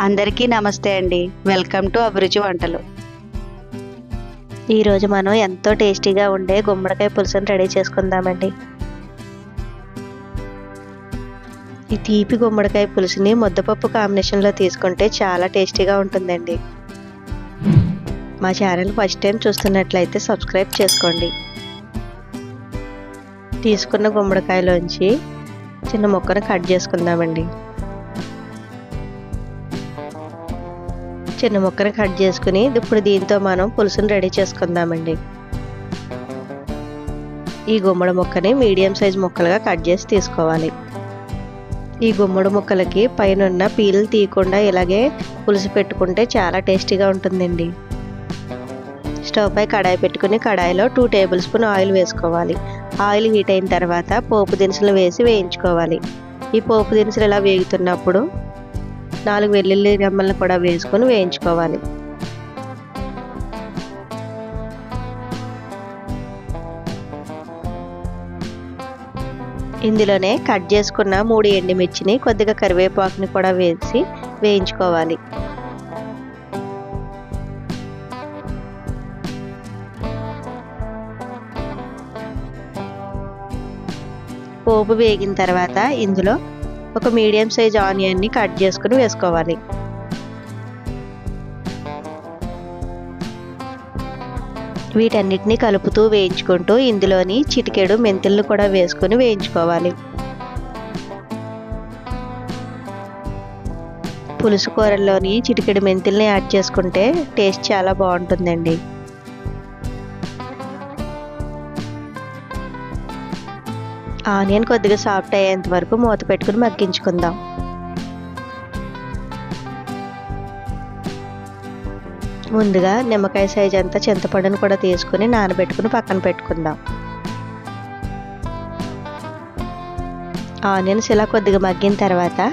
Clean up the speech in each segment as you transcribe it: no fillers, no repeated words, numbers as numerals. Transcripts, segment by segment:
అందరికీ నమస్తే అండి. వెల్కమ్ టు అభిరుచి వంటలు. ఈరోజు మనం ఎంతో టేస్టీగా ఉండే గుమ్మడికాయ పులుసుని రెడీ చేసుకుందామండి. ఈ తీపి గుమ్మడికాయ పులుసుని ముద్దపప్పు కాంబినేషన్లో తీసుకుంటే చాలా టేస్టీగా ఉంటుందండి. మా ఛానల్ ఫస్ట్ టైం చూస్తున్నట్లయితే సబ్స్క్రైబ్ చేసుకోండి. తీసుకున్న గుమ్మడికాయలోంచి చిన్న ముక్కను కట్ చేసుకుందామండి. చిన్న ముక్కను కట్ చేసుకుని ఇప్పుడు దీంతో మనం పులుసుని రెడీ చేసుకుందామండి. ఈ గుమ్మడి ముక్కని మీడియం సైజ్ ముక్కలుగా కట్ చేసి తీసుకోవాలి. ఈ గుమ్మడి ముక్కలకి పైన ఉన్న పీలు తీయకుండా ఇలాగే పులుసు పెట్టుకుంటే చాలా టేస్టీగా ఉంటుందండి. స్టవ్ పై కడాయి పెట్టుకుని కడాయిలో 2 టేబుల్ స్పూన్ ఆయిల్ వేసుకోవాలి. ఆయిల్ హీట్ అయిన తర్వాత పోపు దినుసులు వేసి వేయించుకోవాలి. ఈ పోపు దినుసులు ఇలా వేగుతున్నప్పుడు 4 వెల్లుల్లి రెమ్మలను కూడా వేసుకొని వేయించుకోవాలి. ఇందులోనే కట్ చేసుకున్న 3 ఎండుమిర్చిని కొద్దిగా కరివేపాకుని కూడా వేసి వేయించుకోవాలి. పోపు వేగిన తర్వాత ఇందులో ఒక మీడియం సైజ్ ఆనియన్ని కట్ చేసుకుని వేసుకోవాలి. వీటన్నిటిని కలుపుతూ వేయించుకుంటూ ఇందులోని చిటికెడు మెంతులను కూడా వేసుకుని వేయించుకోవాలి. పులుసు కూరల్లోని చిటికెడు మెంతుల్ని యాడ్ చేసుకుంటే టేస్ట్ చాలా బాగుంటుందండి. ఆనియన్ కొద్దిగా సాఫ్ట్ అయ్యేంత వరకు మూత పెట్టుకుని మగ్గించుకుందాం. ముందుగా నిమ్మకాయ సైజ్ అంతా చింతపండును కూడా తీసుకుని నానబెట్టుకుని పక్కన పెట్టుకుందాం. ఆనియన్స్ ఇలా కొద్దిగా మగ్గిన తర్వాత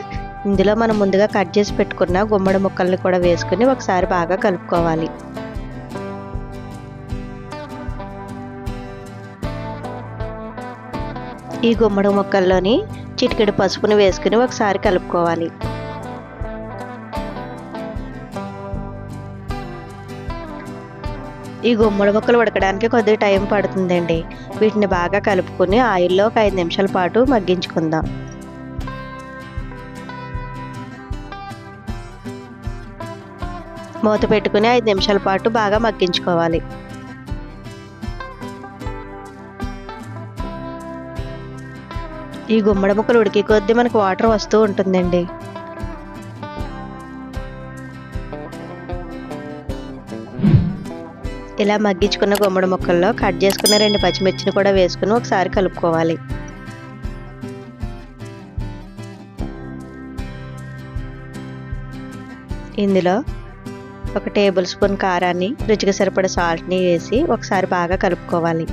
ఇందులో మనం ముందుగా కట్ చేసి పెట్టుకున్న గుమ్మడి ముక్కల్ని కూడా వేసుకుని ఒకసారి బాగా కలుపుకోవాలి. ఈ గుమ్మడి ముక్కల్లోని చిటికెడు పసుపుని వేసుకుని ఒకసారి కలుపుకోవాలి. ఈ గుమ్మడి ముక్కలు ఉడకడానికి కొద్దిగా టైం పడుతుందండి. వీటిని బాగా కలుపుకొని ఆయిల్లో ఒక 5 నిమిషాల పాటు మగ్గించుకుందాం. మూత పెట్టుకుని 5 నిమిషాల పాటు బాగా మగ్గించుకోవాలి. ఈ గుమ్మడి ముక్కలు ఉడికి కొద్దీ మనకు వాటర్ వస్తూ ఉంటుందండి. ఇలా మగ్గించుకున్న గుమ్మడి ముక్కల్లో కట్ చేసుకున్న 2 పచ్చిమిర్చిని కూడా వేసుకుని ఒకసారి కలుపుకోవాలి. ఇందులో 1 టేబుల్ స్పూన్ కారాన్ని, రుచికి సరిపడ సాల్ట్ని వేసి ఒకసారి బాగా కలుపుకోవాలి.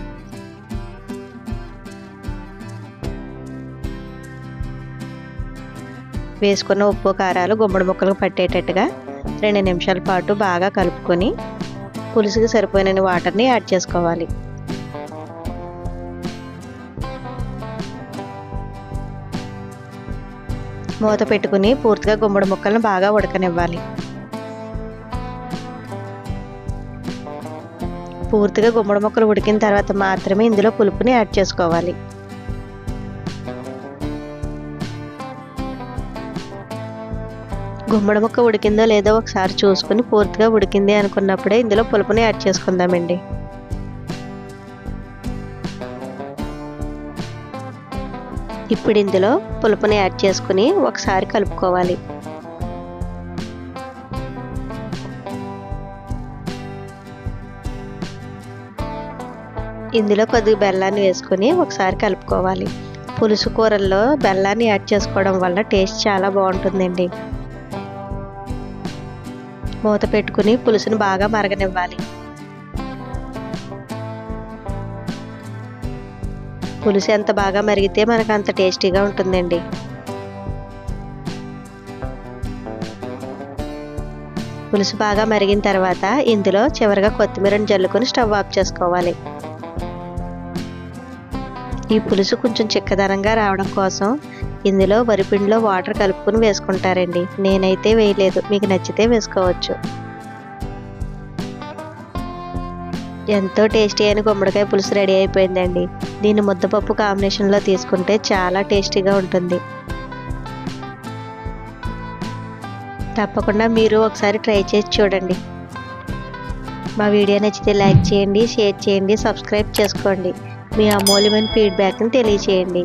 వేసుకున్న ఉప్పు కారాలు గుమ్మడి ముక్కలకు పట్టేటట్టుగా 2 నిమిషాల పాటు బాగా కలుపుకొని పులుసుకి సరిపోయిన వాటర్ని యాడ్ చేసుకోవాలి. మూత పెట్టుకుని పూర్తిగా గుమ్మడి ముక్కలను బాగా ఉడకనివ్వాలి. పూర్తిగా గుమ్మడి ముక్కలు ఉడికిన తర్వాత మాత్రమే ఇందులో పులుపుని యాడ్ చేసుకోవాలి. గుమ్మడి ముక్క ఉడికిందో లేదో ఒకసారి చూసుకుని పూర్తిగా ఉడికింది అనుకున్నప్పుడే ఇందులో పులుపుని యాడ్ చేసుకుందామండి. ఇప్పుడు ఇందులో పులుపుని యాడ్ చేసుకుని ఒకసారి కలుపుకోవాలి. ఇందులో కొద్దిగా బెల్లాన్ని వేసుకుని ఒకసారి కలుపుకోవాలి. పులుసు కూరల్లో బెల్లాన్ని యాడ్ చేసుకోవడం వల్ల టేస్ట్ చాలా బాగుంటుందండి. మూత పెట్టుకుని పులుసును బాగా మరగనివ్వాలి. పులుసు ఎంత బాగా మరిగితే మనకు అంత టేస్టీగా ఉంటుందండి. పులుసు బాగా మరిగిన తర్వాత ఇందులో చివరిగా కొత్తిమీరని జల్లుకొని స్టవ్ ఆఫ్ చేసుకోవాలి. ఈ పులుసు కొంచెం చిక్కదనంగా రావడం కోసం ఇందులో వరిపిండిలో వాటర్ కలుపుకొని వేసుకుంటారండి. నేనైతే వేయలేదు, మీకు నచ్చితే వేసుకోవచ్చు. ఎంతో టేస్టీ అయిన గుమ్మడికాయ పులుసు రెడీ అయిపోయిందండి. దీన్ని ముద్దపప్పు కాంబినేషన్లో తీసుకుంటే చాలా టేస్టీగా ఉంటుంది. తప్పకుండా మీరు ఒకసారి ట్రై చేసి చూడండి. మా వీడియో నచ్చితే లైక్ చేయండి, షేర్ చేయండి, సబ్స్క్రైబ్ చేసుకోండి. మీ అమూల్యమైన ఫీడ్బ్యాక్ని తెలియచేయండి.